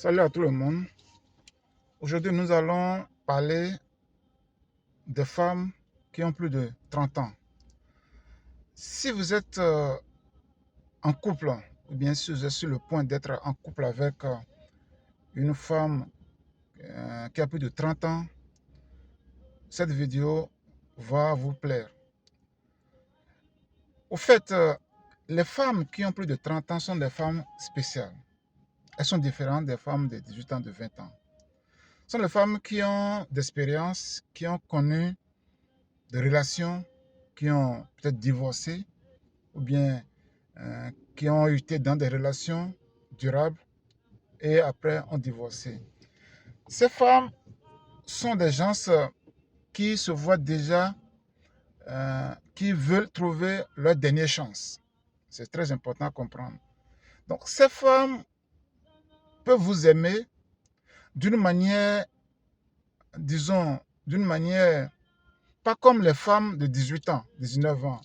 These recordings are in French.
Salut à tout le monde. Aujourd'hui, nous allons parler des femmes qui ont plus de 30 ans. Si vous êtes en couple, ou bien si vous êtes sur le point d'être en couple avec une femme qui a plus de 30 ans, cette vidéo va vous plaire. Au fait, les femmes qui ont plus de 30 ans sont des femmes spéciales. Elles sont différentes des femmes de 18 ans, de 20 ans. Ce sont les femmes qui ont d'expérience, qui ont connu des relations, qui ont peut-être divorcé ou bien qui ont été dans des relations durables et après ont divorcé. Ces femmes sont des gens qui se voient déjà, qui veulent trouver leur dernière chance. C'est très important à comprendre. Donc ces femmes peuvent vous aimer d'une manière, disons, d'une manière pas comme les femmes de 18 ans, 19 ans.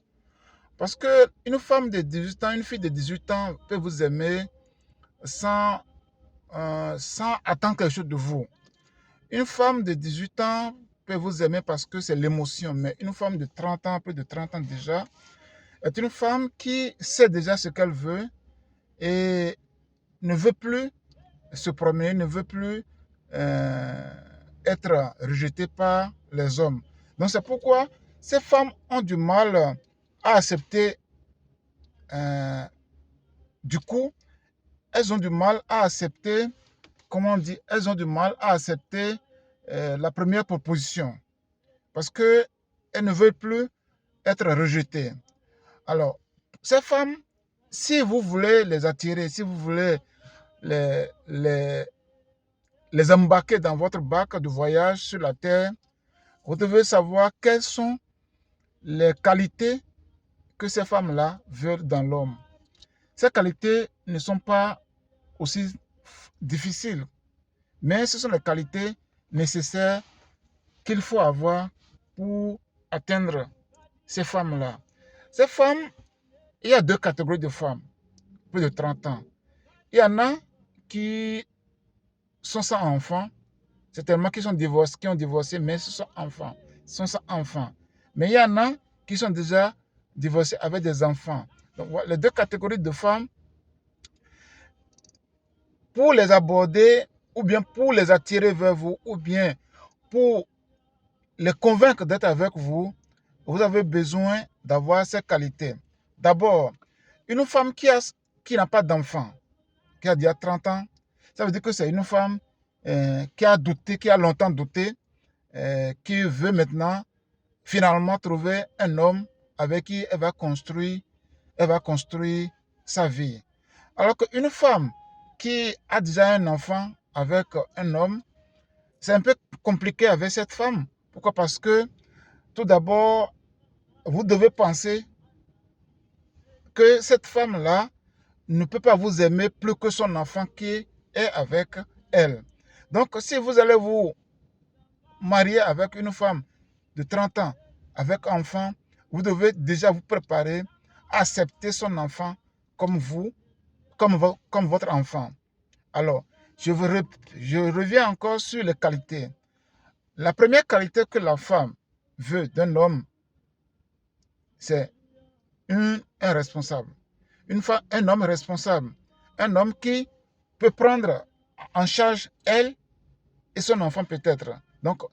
Parce qu'une femme de 18 ans, une fille de 18 ans peut vous aimer sans, sans attendre quelque chose de vous. Une femme de 18 ans peut vous aimer parce que c'est l'émotion, mais une femme de 30 ans, plus de 30 ans déjà, est une femme qui sait déjà ce qu'elle veut et ne veut plus se promener, ne veut plus être rejetée par les hommes. Donc c'est pourquoi ces femmes ont du mal à accepter, du coup, elles ont du mal à accepter, comment on dit, elles ont du mal à accepter la première proposition parce qu'elles ne veulent plus être rejetées. Alors, ces femmes, si vous voulez les attirer, si vous voulez les, les, les embarquer dans votre barque de voyage sur la terre, vous devez savoir quelles sont les qualités que ces femmes-là veulent dans l'homme. Ces qualités ne sont pas aussi difficiles, mais ce sont les qualités nécessaires qu'il faut avoir pour atteindre ces femmes-là. Ces femmes, il y a deux catégories de femmes, plus de 30 ans. Il y en a qui sont sans enfants, certainement qui sont divorcés, qui ont divorcé, mais ce sont enfants, sont sans enfants. Mais il y en a qui sont déjà divorcés avec des enfants. Donc, voilà, les deux catégories de femmes, pour les aborder, ou bien pour les attirer vers vous, ou bien pour les convaincre d'être avec vous, vous avez besoin d'avoir ces qualités. D'abord, une femme qui n'a pas d'enfant, qui a déjà 30 ans, ça veut dire que c'est une femme qui a douté, qui a longtemps douté, qui veut maintenant finalement trouver un homme avec qui elle va construire sa vie. Alors qu'une femme qui a déjà un enfant avec un homme, c'est un peu compliqué avec cette femme. Pourquoi? Parce que tout d'abord, vous devez penser que cette femme-là ne peut pas vous aimer plus que son enfant qui est avec elle. Donc, si vous allez vous marier avec une femme de 30 ans, avec enfant, vous devez déjà vous préparer à accepter son enfant comme vous, comme votre enfant. Alors, je reviens encore sur les qualités. La première qualité que la femme veut d'un homme, c'est un responsable. Un homme responsable. Un homme qui peut prendre en charge elle et son enfant peut-être. Donc,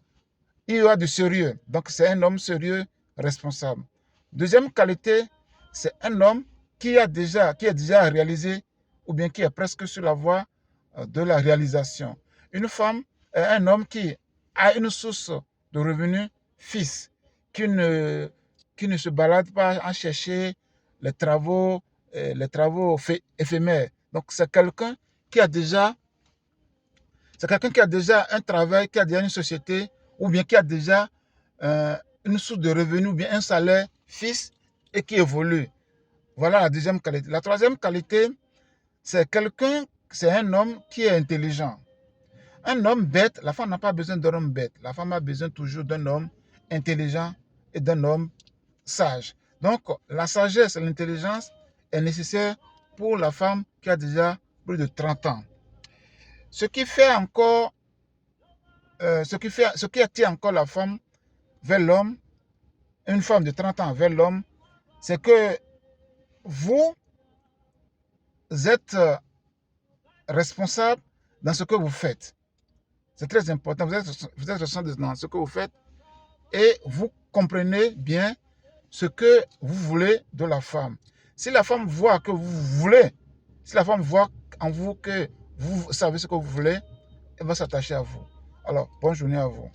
il y a du sérieux. Donc, c'est un homme sérieux, responsable. Deuxième qualité, c'est un homme qui a déjà réalisé ou bien qui est presque sur la voie de la réalisation. Une femme est un homme qui a une source de revenus fixe, qui ne se balade pas en chercher les travaux éphémères. Donc, c'est quelqu'un qui a déjà un travail, qui a déjà une société, ou bien qui a déjà une source de revenus, ou bien un salaire fixe et qui évolue. Voilà la deuxième qualité. La troisième qualité, c'est un homme qui est intelligent. Un homme bête, la femme n'a pas besoin d'un homme bête. La femme a besoin toujours d'un homme intelligent et d'un homme sage. Donc, la sagesse et l'intelligence est nécessaire pour la femme qui a déjà plus de 30 ans. Ce qui fait encore, ce qui attire encore la femme vers l'homme, une femme de 30 ans vers l'homme, c'est que vous êtes responsable dans ce que vous faites. C'est très important. Vous êtes responsable dans ce que vous faites et vous comprenez bien ce que vous voulez de la femme. Si la femme voit que vous voulez, si la femme voit en vous que vous savez ce que vous voulez, elle va s'attacher à vous. Alors, bonne journée à vous.